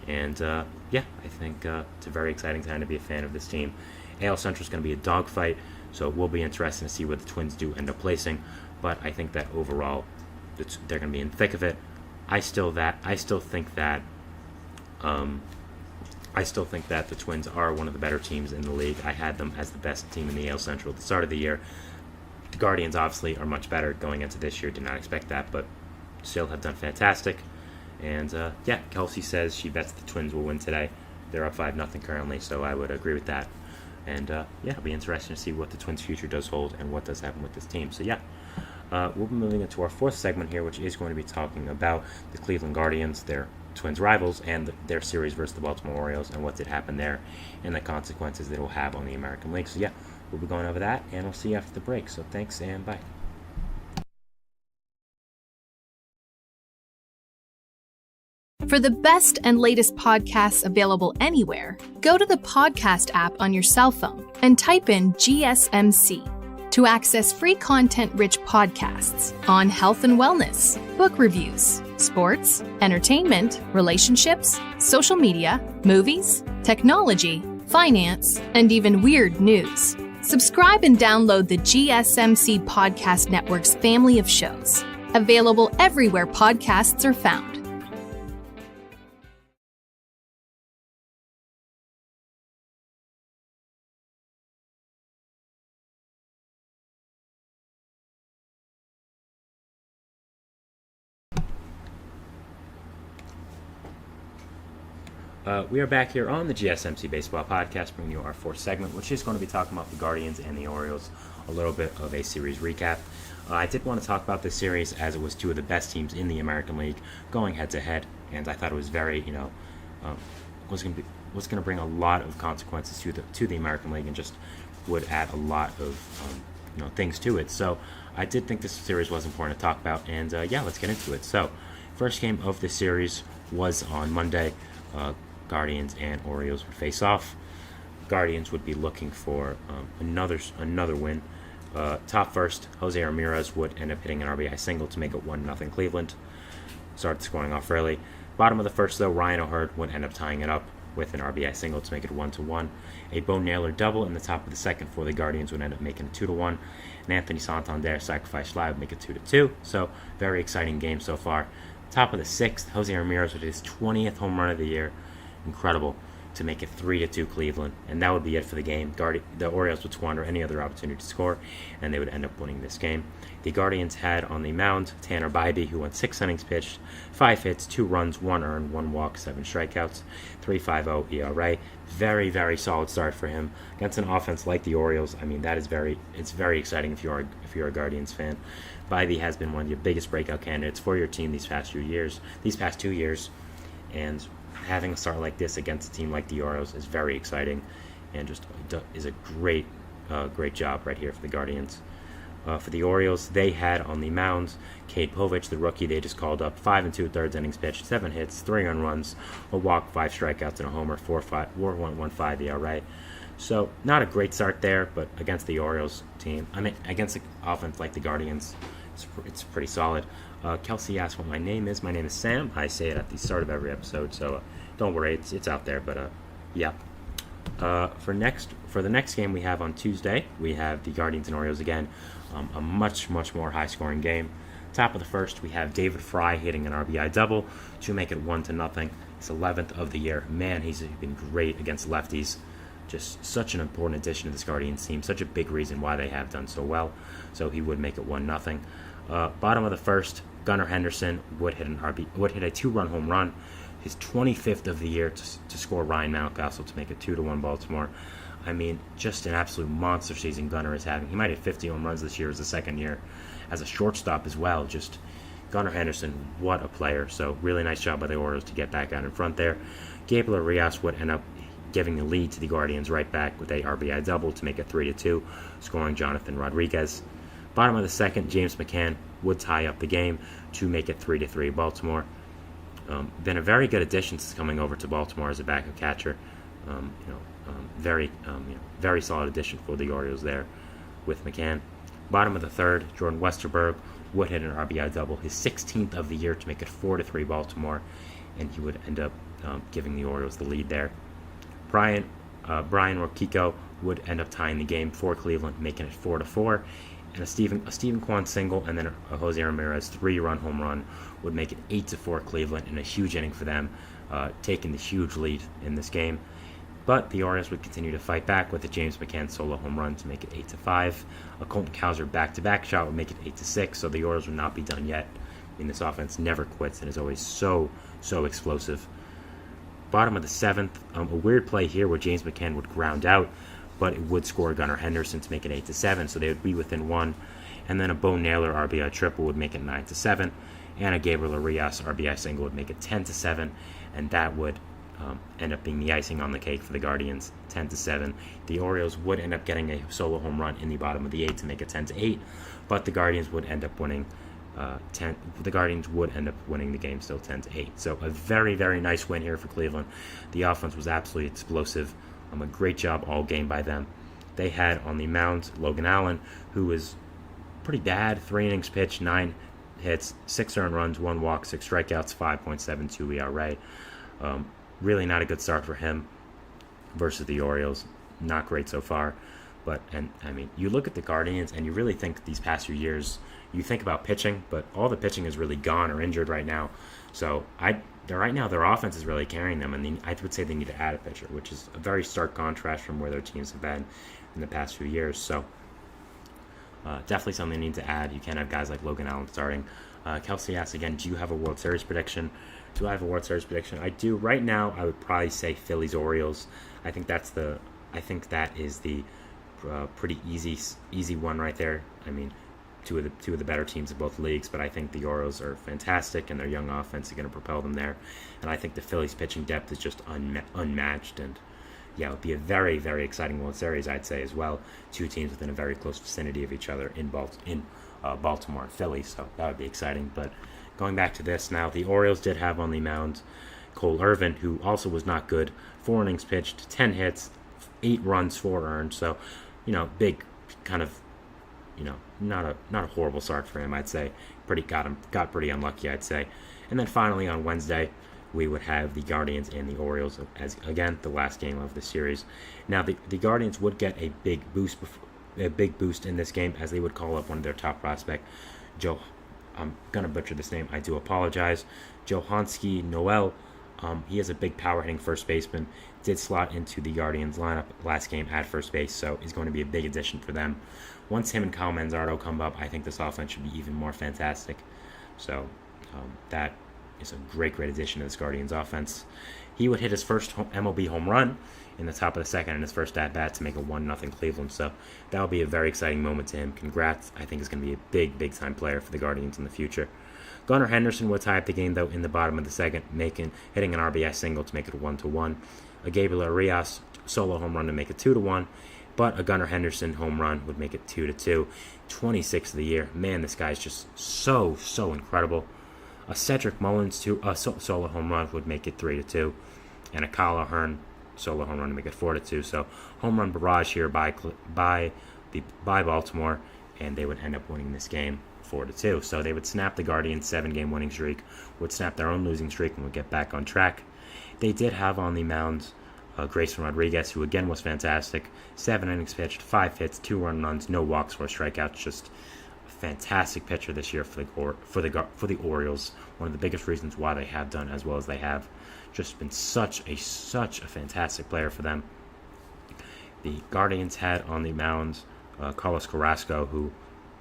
Speaker 1: And yeah, I think it's a very exciting time to be a fan of this team. AL Central is going to be a dogfight, so it will be interesting to see what the Twins do end up placing. But I think that overall, they're going to be in the thick of it. I still think that the Twins are one of the better teams in the league. I had them as the best team in the AL Central at the start of the year. The Guardians obviously are much better going into this year. Did not expect that, but still have done fantastic. And yeah, Kelsey says she bets the Twins will win today. They're up 5-0 currently, so I would agree with that. And yeah, it'll be interesting to see what the Twins' future does hold and what does happen with this team. So yeah, we'll be moving into our 4th segment here, which is going to be talking about the Cleveland Guardians, their Twins rivals, and their series versus the Baltimore Orioles, and what did happen there, and the consequences that it will have on the American League. So yeah, we'll be going over that, and we'll see you after the break. So thanks, and bye.
Speaker 5: For the best and latest podcasts available anywhere, go to the podcast app on your cell phone and type in GSMC to access free content-rich podcasts on health and wellness, book reviews, sports, entertainment, relationships, social media, movies, technology, finance, and even weird news. Subscribe and download the GSMC Podcast Network's family of shows, available everywhere podcasts are found.
Speaker 1: We are back here on the GSMC Baseball Podcast, bringing you our fourth segment, which is going to be talking about the Guardians and the Orioles, a little bit of a series recap. I did want to talk about this series as it was two of the best teams in the American League going head-to-head, and I thought it was very, was going to bring a lot of consequences to the American League and just would add a lot of things to it. So I did think this series was important to talk about, and let's get into it. So first game of this series was on Monday. Guardians and Orioles would face off. Guardians would be looking for another win. Top first, Jose Ramirez would end up hitting an RBI single to make it 1-0 Cleveland. Started scoring off early. Bottom of the first, though, Ryan O'Hearn would end up tying it up with an RBI single to make it 1-1. A Bo Naylor double in the top of the second for the Guardians would end up making it 2-1. And Anthony Santander sacrifice fly would make it 2-2. So very exciting game so far. Top of the sixth, Jose Ramirez with his 20th home run of the year. Incredible, to make it 3-2 Cleveland, and that would be it for the game. The Orioles would squander any other opportunity to score, and they would end up winning this game. The Guardians had on the mound Tanner Bybee, who went 6 innings pitched, 5 hits, 2 runs, 1 earned, 1 walk, 7 strikeouts, 3.50 ERA. Very, very solid start for him against an offense like the Orioles. I mean, it's very exciting if you're a Guardians fan. Bybee has been one of your biggest breakout candidates for your team these past 2 years, and having a start like this against a team like the Orioles is very exciting, and just is a great job right here for the Guardians. For the Orioles, they had on the mound Cade Povich, the rookie they just called up, 5 2/3 innings pitched, 7 hits, 3 earned runs, a walk, 5 strikeouts, and a homer, 4.15 ERA. So not a great start there, but against the Orioles team, against an offense like the Guardians, it's pretty solid. Kelsey asked what my name is. My name is Sam. I say it at the start of every episode, so don't worry, it's out there. But yeah. For the next game we have on Tuesday, we have the Guardians and Orioles again. A much more high-scoring game. Top of the first, we have David Fry hitting an RBI double to make it 1-0. His 11th of the year. Man, he's been great against lefties. Just such an important addition to this Guardians team. Such a big reason why they have done so well. So he would make it 1-0. Bottom of the first, Gunnar Henderson would hit a 2-run home run, his 25th of the year to score Ryan Mountcastle to make it 2-1 Baltimore. I mean, just an absolute monster season Gunnar is having. He might hit 50 home runs this year as the second year as a shortstop as well. Just Gunnar Henderson, what a player. So really nice job by the Orioles to get back out in front there. Gabriel Arias would end up giving the lead to the Guardians right back with a RBI double to make it 3-2, scoring Jonathan Rodriguez. Bottom of the second, James McCann would tie up the game to make it 3-3 Baltimore. Been a very good addition since coming over to Baltimore as a backup catcher. Very solid addition for the Orioles there with McCann. Bottom of the third, Jordan Westerberg would hit an RBI double, his 16th of the year to make it 4-3 Baltimore, and he would end up giving the Orioles the lead there. Brian Roquico would end up tying the game for Cleveland, making it 4-4. And a Stephen Kwan single and then a Jose Ramirez 3-run home run would make it 8-4 Cleveland, in a huge inning for them, taking the huge lead in this game. But the Orioles would continue to fight back with a James McCann solo home run to make it 8-5. A Colton Cowser back-to-back shot would make it 8-6, so the Orioles would not be done yet. I mean, this offense never quits and is always so explosive. Bottom of the seventh, a weird play here where James McCann would ground out, but it would score Gunnar Henderson to make it 8-7, so they would be within 1. And then a Bo Naylor RBI triple would make it 9-7, and a Gabriel Arias RBI single would make it 10-7, and that would end up being the icing on the cake for the Guardians, 10-7. The Orioles would end up getting a solo home run in the bottom of the 8th to make it 10-8, but the Guardians would end up winning. The Guardians would end up winning the game still 10-8. So a very nice win here for Cleveland. The offense was absolutely explosive. A great job all game by them. They had on the mound Logan Allen, who was pretty bad. 3 innings pitched, 9 hits, 6 earned runs, 1 walk, 6 strikeouts, 5.72 ERA. Really not a good start for him versus the Orioles. Not great so far. But, you look at the Guardians and you really think these past few years, you think about pitching, but all the pitching is really gone or injured right now. So right now their offense is really carrying them, and I would say they need to add a pitcher, which is a very stark contrast from where their teams have been in the past few years. So Definitely something they need to add. You can't have guys like Logan Allen starting. Kelsey asks again, do you have a World Series prediction? Do I have a World Series prediction? I do. Right now, I would probably say Phillies-Orioles. I think that is the pretty easy one right there. I mean, two of the better teams of both leagues, but I think the Orioles are fantastic, and their young offense is going to propel them there. And I think the Phillies pitching depth is just unmatched, and yeah, it would be a very, very exciting World Series, I'd say, as well. Two teams within a very close vicinity of each other in Baltimore and Philly, so that would be exciting. But going back to this now, the Orioles did have on the mound Cole Irvin, who also was not good. 4 innings pitched, 10 hits, 8 runs, 4 earned. So, big kind of, not a horrible start for him, I'd say. Got pretty unlucky, I'd say. And then finally on Wednesday, we would have the Guardians and the Orioles as, again, the last game of the series. Now, the Guardians would get a big boost in this game, as they would call up one of their top prospect, Joe. I'm gonna butcher this name. I do apologize. Johanski Noel. He is a big power hitting first baseman. Did slot into the Guardians lineup last game at first base, so he's going to be a big addition for them. Once him and Kyle Manzardo come up, I think this offense should be even more fantastic. So that is a great addition to this Guardians offense. He would hit his first MLB home run in the top of the second in his first at-bat to make a 1-0 Cleveland. So that will be a very exciting moment to him. Congrats. I think he's going to be a big-time player for the Guardians in the future. Gunnar Henderson would tie up the game, though, in the bottom of the second, hitting an RBI single to make it a 1-1. A Gabriel Arias solo home run to make it 2-1. But a Gunnar Henderson home run would make it 2-2. 26th of the year. Man, this guy's just so incredible. A Cedric Mullins solo home run would make it 3-2. And a Kyle Ahern solo home run to make it 4-2. So home run barrage here by Baltimore, and they would end up winning this game 4-2. So they would snap the Guardians' 7-game winning streak, would snap their own losing streak, and would get back on track. They did have on the mound Grayson Rodriguez, who again was fantastic. 7 innings pitched, 5 hits, 2 runs, no walks, 4 strikeouts. Just a fantastic pitcher this year for the Orioles. One of the biggest reasons why they have done as well as they have. Just been such a fantastic player for them. The Guardians had on the mound Carlos Carrasco, who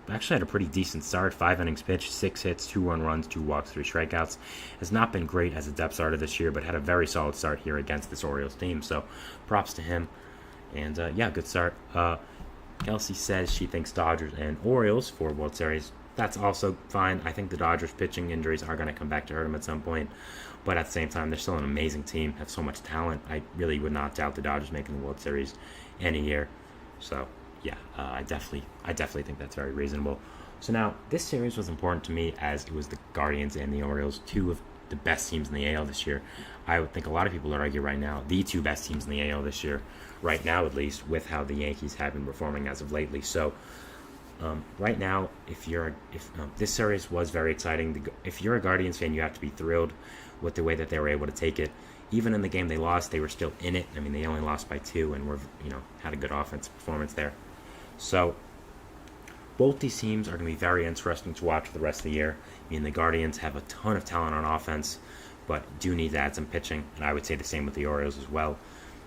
Speaker 1: actually had a pretty decent start. 5 innings pitched, 6 hits, 2 runs, 2 walks, 3 strikeouts. Has not been great as a depth starter this year, but had a very solid start here against this Orioles team. So props to him. And good start. Kelsey says she thinks Dodgers and Orioles for World Series. That's also fine. I think the Dodgers pitching injuries are going to come back to hurt them at some point. But at the same time, they're still an amazing team, have so much talent. I really would not doubt the Dodgers making the World Series any year. So, yeah, I definitely think that's very reasonable. So now, this series was important to me as it was the Guardians and the Orioles, 2 of the best teams in the AL this year. I would think a lot of people would argue right now, the 2 best teams in the AL this year, right now at least, with how the Yankees have been performing as of lately. So, right now, if this series was very exciting, if you're a Guardians fan, you have to be thrilled with the way that they were able to take it. Even in the game they lost, they were still in it. I mean, they only lost by 2 and had a good offensive performance there. So both these teams are going to be very interesting to watch for the rest of the year. I mean, the Guardians have a ton of talent on offense, but do need to add some pitching, and I would say the same with the Orioles as well.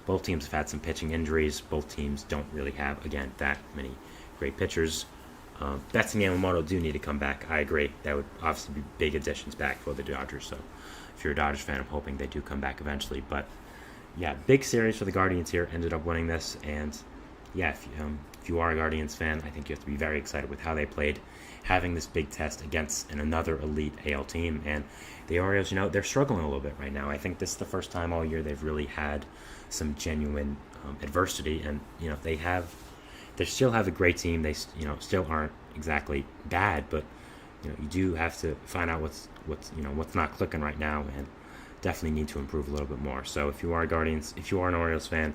Speaker 1: Both teams have had some pitching injuries. Both teams don't really have, again, that many great pitchers. Betts and Yamamoto do need to come back. I agree. That would obviously be big additions back for the Dodgers. So if you're a Dodgers fan, I'm hoping they do come back eventually. But yeah, big series for the Guardians here. Ended up winning this. And yeah, if you are a Guardians fan, I think you have to be very excited with how they played, having this big test against another elite AL team. And the Orioles, they're struggling a little bit right now. I think this is the first time all year they've really had some genuine adversity. And they still have a great team. They still aren't exactly bad, but you do have to find out what's not clicking right now, and definitely need to improve a little bit more. So if you are an Orioles fan,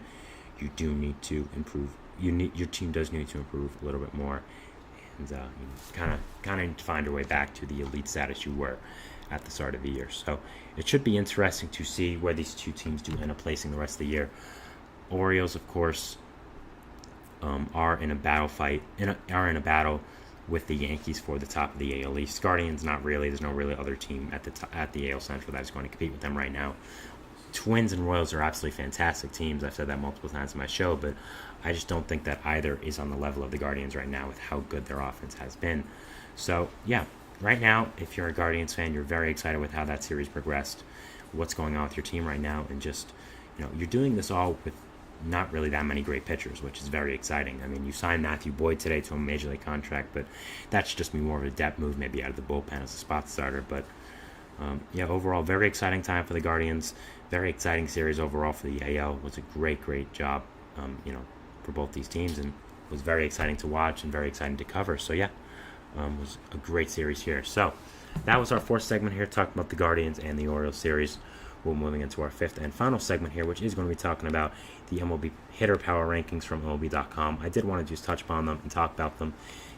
Speaker 1: you do need to improve. Your team does need to improve a little bit more, and kind of need to find your way back to the elite status you were at the start of the year. So it should be interesting to see where these 2 teams do end up placing the rest of the year. Orioles, of course, are in a battle with the Yankees for the top of the AL East. Guardians, not really. There's no really other team at the AL Central that is going to compete with them right now. Twins and Royals are absolutely fantastic teams. I've said that multiple times in my show, but I just don't think that either is on the level of the Guardians right now with how good their offense has been. So, yeah, right now, if you're a Guardians fan, you're very excited with how that series progressed, what's going on with your team right now, and just, you're doing this all with not really that many great pitchers, which is very exciting. I mean, you signed Matthew Boyd today to a major league contract, but that's just more of a depth move, maybe out of the bullpen as a spot starter. But overall, very exciting time for the Guardians. Very exciting series overall for the AL. It was a great job, for both these teams, and it was very exciting to watch and very exciting to cover. So it was a great series here. So that was our fourth segment here, talking about the Guardians and the Orioles series. We're moving into our fifth and final segment here, which is going to be talking about the MLB hitter power rankings from MLB.com. I did want to just touch upon them and talk about them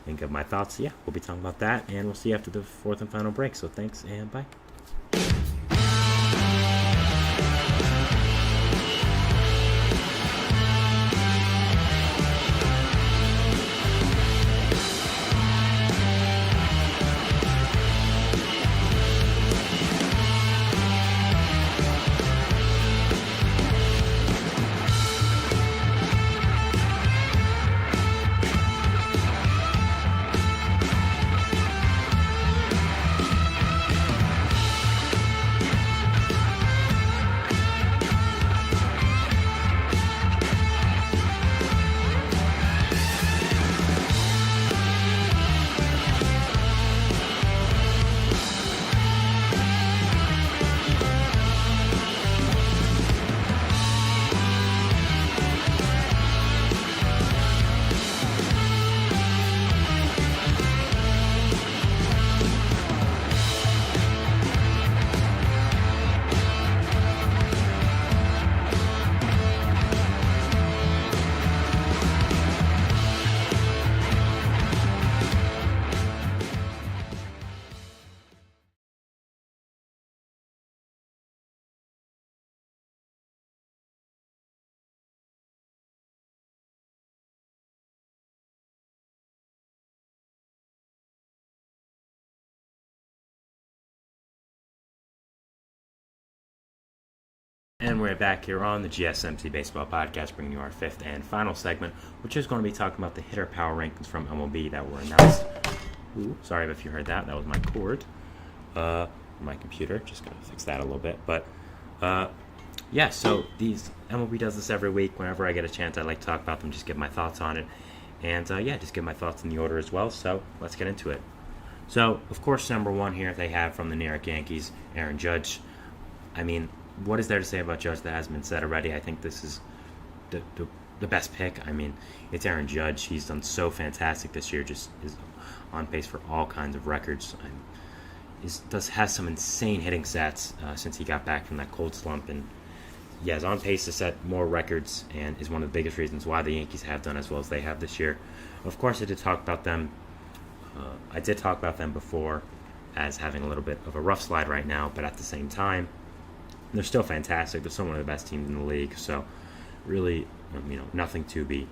Speaker 1: and give my thoughts. So we'll be talking about that, and we'll see you after the fourth and final break. So thanks, and bye. And we're back here on the GSMC Baseball Podcast, bringing you our fifth and final segment, which is going to be talking about the hitter power rankings from MLB that were announced. Ooh, sorry if you heard that. That was my cord. My computer. Just going to fix that a little bit. But, so these MLB does this every week. Whenever I get a chance, I like to talk about them, just give my thoughts on it. And, just give my thoughts in the order as well. So let's get into it. So, of course, number one here they have from the New York Yankees, Aaron Judge. I mean, what is there to say about Judge that hasn't been said already? I think this is the best pick. I mean, it's Aaron Judge. He's done so fantastic this year. Just is on pace for all kinds of records. Has some insane hitting stats since he got back from that cold slump, and is on pace to set more records, and is one of the biggest reasons why the Yankees have done as well as they have this year. Of course, I did talk about them. Before as having a little bit of a rough slide right now, but at the same time, they're still fantastic. They're still one of the best teams in the league. So really, nothing to be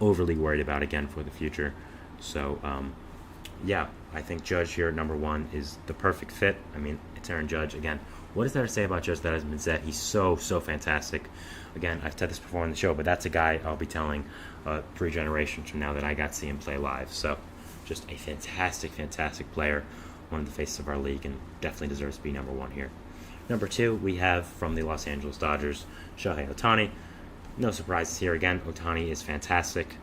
Speaker 1: overly worried about again for the future. So, I think Judge here at number one is the perfect fit. I mean, it's Aaron Judge. Again, what is there to say about Judge that hasn't been said? He's so fantastic. Again, I've said this before on the show, but that's a guy I'll be telling 3 generations from now that I got to see him play live. So just a fantastic player, one of the faces of our league, and definitely deserves to be number one here. Number 2, we have from the Los Angeles Dodgers, Shohei Ohtani. No surprises here. Again, Ohtani is fantastic.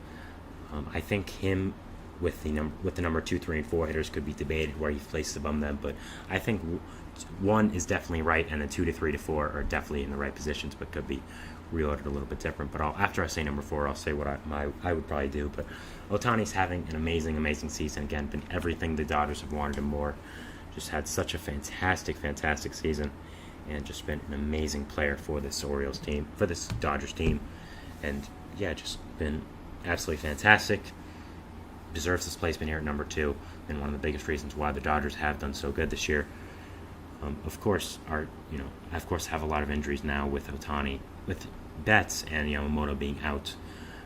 Speaker 1: I think him with the number 2, 3, and 4 hitters could be debated where he places above them, but I think 1 is definitely right, and then 2 to 3 to 4 are definitely in the right positions, but could be reordered a little bit different. But after I say number 4, I'll say what I would probably do. But Ohtani's having an amazing season. Again, been everything the Dodgers have wanted and more. Just had such a fantastic season, and just been an amazing player for this Dodgers team, and just been absolutely fantastic. Deserves this placement here at number 2, and one of the biggest reasons why the Dodgers have done so good this year. Of course, have a lot of injuries now with Ohtani, with Betts and Yamamoto being out.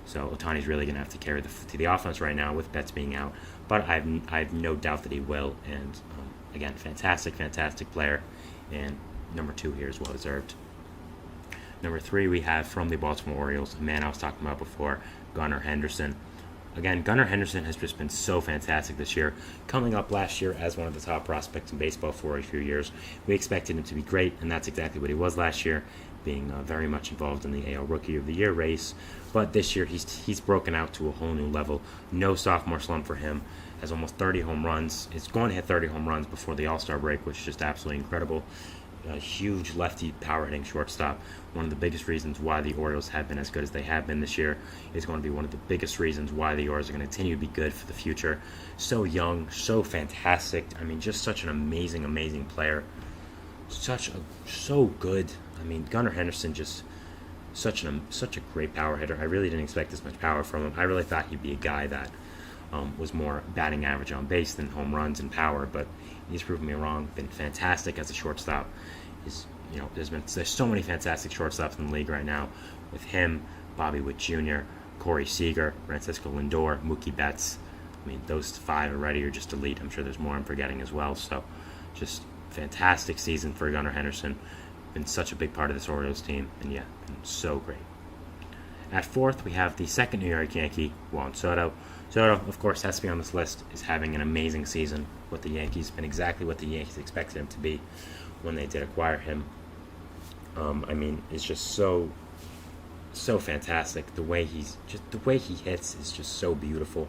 Speaker 1: So Ohtani's really going to have to carry the offense right now with Betts being out. But I have no doubt that he will. And again, fantastic player, and number 2 here is well deserved. Number 3, we have from the Baltimore Orioles, a man I was talking about before, Gunnar Henderson. Again, Gunnar Henderson has just been so fantastic this year. Coming up last year as one of the top prospects in baseball for a few years, we expected him to be great, and that's exactly what he was last year, being very much involved in the AL Rookie of the Year race. But this year, he's broken out to a whole new level. No sophomore slump for him. Has almost 30 home runs. Is going to hit 30 home runs before the All-Star break, which is just absolutely incredible. A huge lefty power-hitting shortstop. One of the biggest reasons why the Orioles have been as good as they have been this year is going to be one of the biggest reasons why the Orioles are going to continue to be good for the future. So young, so fantastic. I mean, just such an amazing, amazing player. So good. I mean, Gunnar Henderson just such a great power hitter. I really didn't expect this much power from him. I really thought he'd be a guy that was more batting average on base than home runs and power, but he's proven me wrong. Been fantastic as a shortstop. There's so many fantastic shortstops in the league right now with him, Bobby Witt Jr., Corey Seager, Francisco Lindor, Mookie Betts. I mean, those 5 already are just elite. I'm sure there's more I'm forgetting as well. So, just fantastic season for Gunnar Henderson. Been such a big part of this Orioles team, and yeah, been so great. At 4th, we have the second New York Yankee, Juan Soto. Soto, of course, has to be on this list, is having an amazing season with the Yankees, been exactly what the Yankees expected him to be when they did acquire him. I mean, it's just so fantastic. The way he hits is just so beautiful.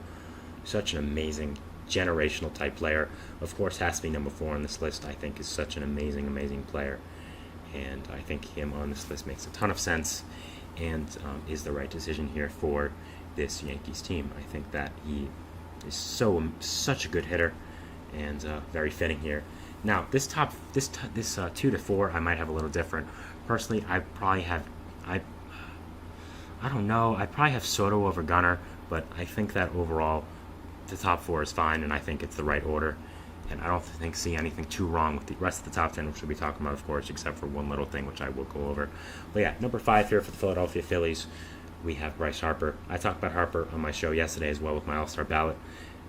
Speaker 1: Such an amazing generational type player. Of course, has to be number 4 on this list. I think is such an amazing, amazing player, and I think him on this list makes a ton of sense, and is the right decision here for this Yankees team. I think that he is such a good hitter, and very fitting here. Now, this 2 to 4, I might have a little different. Personally, I probably have Soto over Gunnar, but I think that overall the top 4 is fine, and I think it's the right order. And I don't see anything too wrong with the rest of the top 10, which we'll be talking about, of course, except for one little thing, which I will go over. But yeah, number 5 here for the Philadelphia Phillies, we have Bryce Harper. I talked about Harper on my show yesterday as well with my All-Star ballot.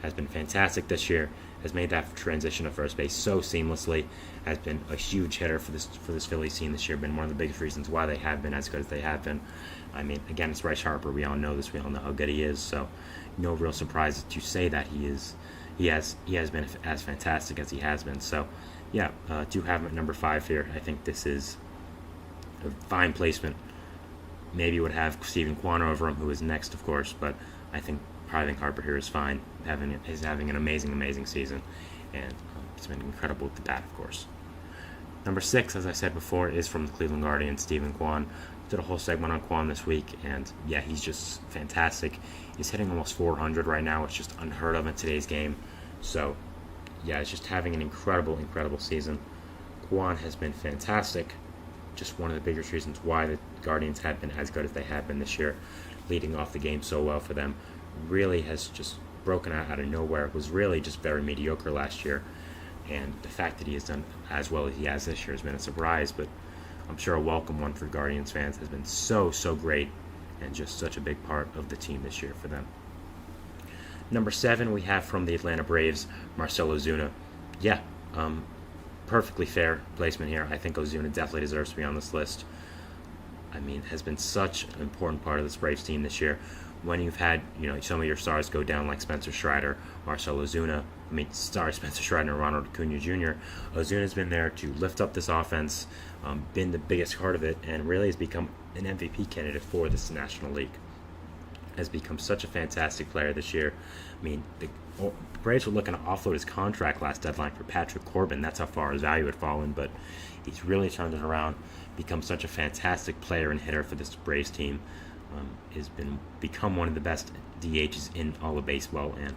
Speaker 1: Has been fantastic this year. Has made that transition to first base so seamlessly. Has been a huge hitter for this Phillies team this year. Been one of the biggest reasons why they have been as good as they have been. I mean, again, it's Bryce Harper. We all know this. We all know how good he is. So, no real surprise to say that he has been as fantastic as he has been. So, yeah, do have him at number 5 here. I think this is a fine placement. Maybe would have Steven Kwan over him, who is next, of course, but I think Harper here is fine. He's having an amazing, amazing season, and it's been incredible with the bat, of course. Number 6, as I said before, is from the Cleveland Guardians, Steven Kwan. Did a whole segment on Kwan this week, and yeah, he's just fantastic. He's hitting almost 400 right now. It's just unheard of in today's game. So, yeah, it's just having an incredible, incredible season. Kwan has been fantastic. Just one of the biggest reasons why the Guardians have been as good as they have been this year, leading off the game so well for them. Really has just broken out of nowhere. It was really just very mediocre last year, and the fact that he has done as well as he has this year has been a surprise, but I'm sure a welcome one for Guardians fans. Has been so great, and just such a big part of the team this year for them. Number 7, we have from the Atlanta Braves, Marcell Ozuna. Yeah, perfectly fair placement here. I think Ozuna definitely deserves to be on this list. I mean, has been such an important part of this Braves team this year. When you've had, some of your stars go down like Spencer Strider, Marcell Ozuna, Spencer Strider and Ronald Acuna Jr., Ozuna's been there to lift up this offense, been the biggest part of it, and really has become an MVP candidate for this National League. Has become such a fantastic player this year. I mean, the Braves were looking to offload his contract last deadline for Patrick Corbin. That's how far his value had fallen, but he's really turned it around, become such a fantastic player and hitter for this Braves team. Has become one of the best DHs in all of baseball, and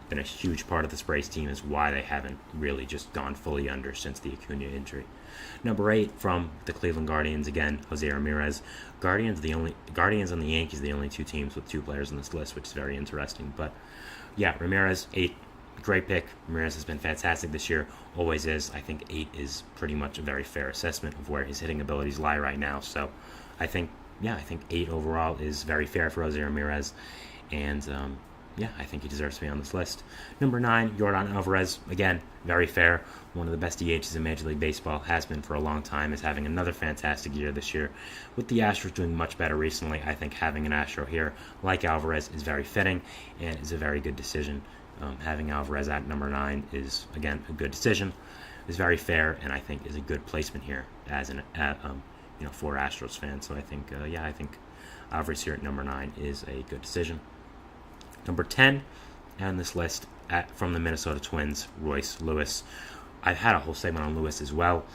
Speaker 1: been a huge part of this Braves team is why they haven't really just gone fully under since the Acuna injury. Number 8 from the Cleveland Guardians, again, Jose Ramirez. Guardians and the Yankees are the only 2 teams with 2 players on this list, which is very interesting. But yeah, Ramirez, 8, great pick. Ramirez has been fantastic this year, always is. I think 8 is pretty much a very fair assessment of where his hitting abilities lie right now. So I think 8 overall is very fair for Jose Ramirez. And yeah, I think he deserves to be on this list. Number 9, Yordan Alvarez. Again, very fair. One of the best DHs in Major League Baseball, has been for a long time, is having another fantastic year this year. With the Astros doing much better recently, I think having an Astro here like Alvarez is very fitting and is a very good decision. Having Alvarez at number 9 is, again, a good decision. Is very fair, and I think is a good placement here as for Astros fans. So I think, I think Alvarez here at number 9 is a good decision. Number 10 on this list from the Minnesota Twins, Royce Lewis. I've had a whole segment on Lewis as well.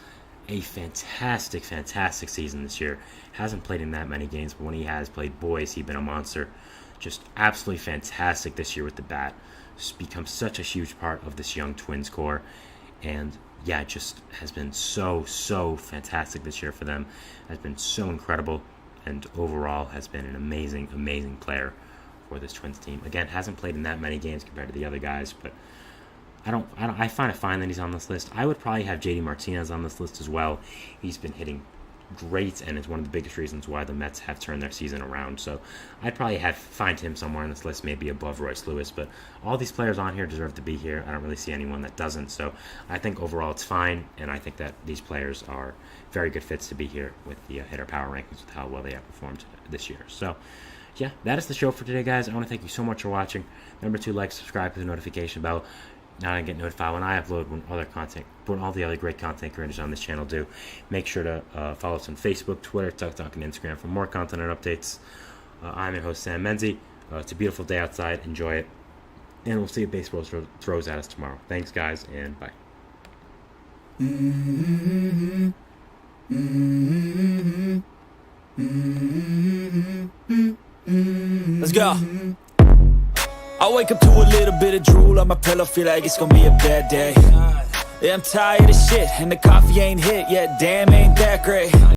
Speaker 1: A fantastic, fantastic season this year. Hasn't played in that many games, but when he has played, boys, he's been a monster. Just absolutely fantastic this year with the bat. Just become such a huge part of this young Twins core. And yeah, it just has been so fantastic this year for them. Has been so incredible, and overall has been an amazing, amazing player for this Twins team. Again, hasn't played in that many games compared to the other guys, but I find it fine that he's on this list. I would probably have JD Martinez on this list as well. He's been hitting great, and it's one of the biggest reasons why the Mets have turned their season around. So I'd probably find him somewhere on this list, maybe above Royce Lewis. But all these players on here deserve to be here. I don't really see anyone that doesn't. So I think overall it's fine, and I think that these players are very good fits to be here with the hitter power rankings with how well they have performed this year. So yeah, that is the show for today, guys. I want to thank you so much for watching. Remember to like, subscribe, hit the notification bell. Now I get notified when I upload, when all the other great content creators on this channel do. Make sure to follow us on Facebook, Twitter, TikTok, and Instagram for more content and updates. I'm your host, Sam Menzie. It's a beautiful day outside. Enjoy it. And we'll see if baseball throws at us tomorrow. Thanks, guys, and bye.
Speaker 3: Let's go. I wake up to a little bit of drool on my pillow, feel like it's gonna be a bad day. Yeah, I'm tired of shit, and the coffee ain't hit yet, damn, ain't that great.